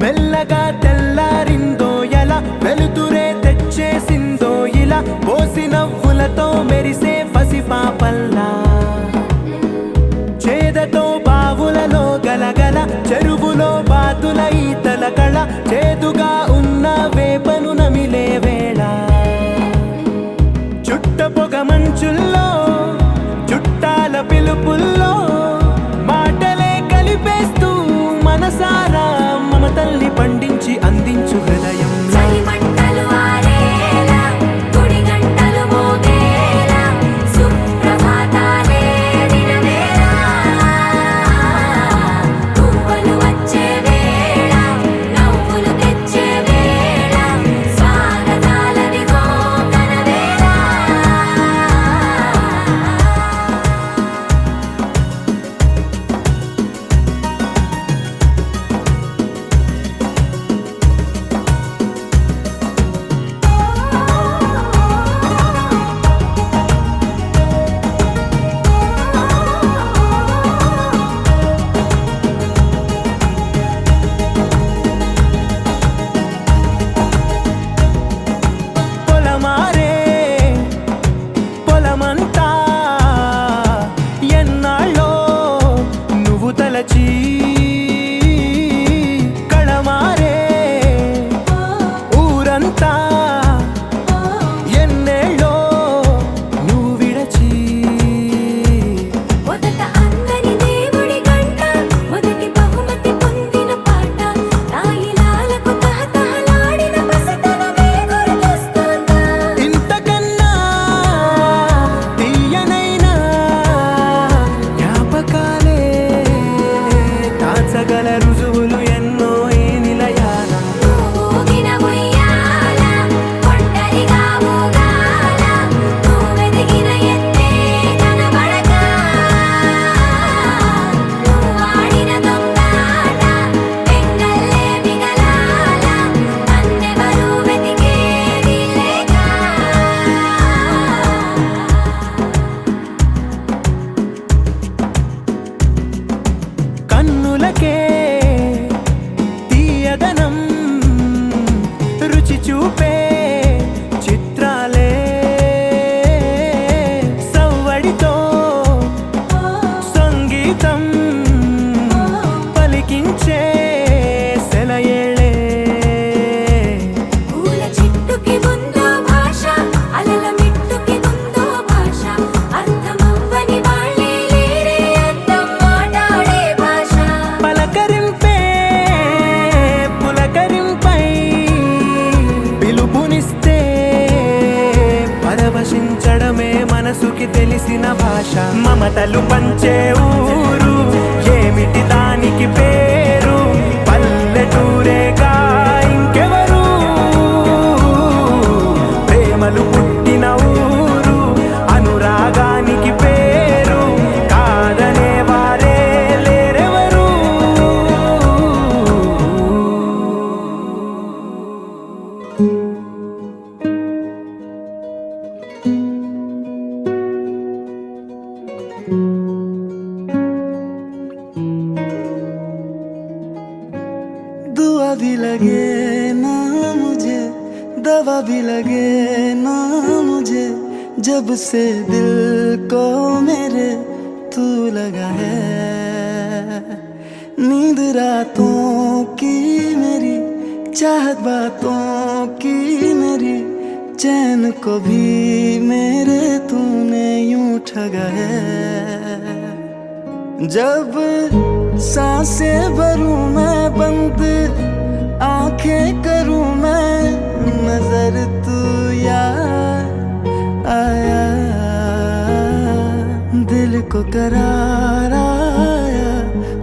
మెల్లగా తెల్లారిందో ఎలా వెలుతురే తెచ్చేసిందో ఇలా పోసి నవ్వులతో మెరిసే పసిపాపల్లా చేదతో బావులలో గలగల చెరువులో బాతుల ఈతల కళ చేదుగా ఉన్న వేపను నమిలే వేళ చుట్ట పొగ మంచుల్లో చుట్టాల పిలుపుల్లో మాటలే కలిపేస్తూ మనసారా మమతల్ని పండించి అందించు హృదయం కళమారే ఊరంతా ఎన్నేళ్ళో నువ్వు విడచి మొదట అందని దేవుడి గంట మొదటి బహుమతి పొందిన పాట తాయిలాలకు తహతహలాడిన పసితనమే గుర్తొస్తుందా ఇంతకన్నా తీయనైనా జ్ఞాపకాలే దాచగల రుజువులు ఎన్నో ఈ నిలయాల ఊగిన ఉయ్యాల ఒంటరిగా ఊగాల నువ్వెదిగిన ఎత్తే కనబడక నువ్వాడిన దొంగాట పెంగల్లే మిగలాల నన్నెవరూ వెతికేది లేక కన్నులకే తీయదనం రుచి చూపే చిత్రాలే సవ్వడితో సంగీతం పలికించే సెలయేళే పూల చెట్టుకి ఉందో భాష అలల మిట్టుకి ఉందో భాష అర్థమవ్వని వాళ్ళే లేరే అర్థం మాట్లాడే భాష పలకరింపే పులకరింపై పిలుపునిస్తే పరవశించడమే మనసుకి తెలిసిన భాష మమతలు పంచే ఊరు ఏమిటి దానికి పేరు పల్లెటూరేగా ఇంకెవరు ప్రేమలు పుట్టిన ఊరు అనురాగానికి పేరు కాదనే వారే లేరెవరు दुआ भी लगे ना मुझे दवा भी लगे ना मुझे जब से दिल को मेरे तू लगा है नींद रातों की मेरी चाहत बातों की मेरी चैन को भी मेरे तूने यूं ठगा है जब सांसें भरूं मैं बंद आंखें करूं मैं नजर तू यार आया दिल को करार आया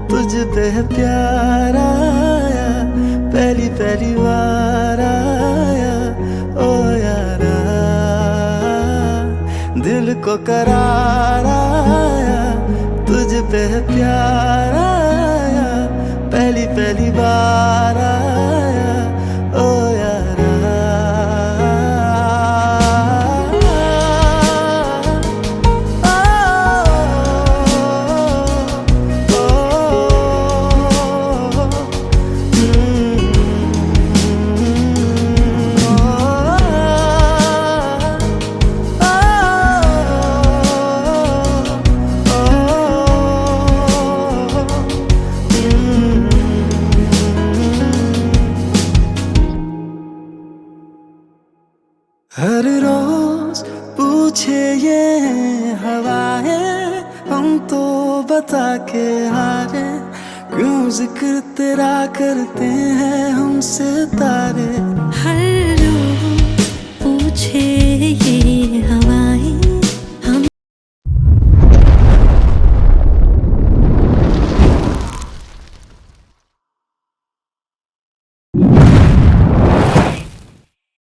तुझ पे प्यार आया पहली पहली बार आया ओ यारा दिल को करार आया है प्यार आया, पहली पहली बार आया ओ यारा। हर रोज पूछे ये हवाएं, हम तो बता के हारे, क्यों जिक्र तेरा करते हैं हम सितारे। हर रोज पूछे ये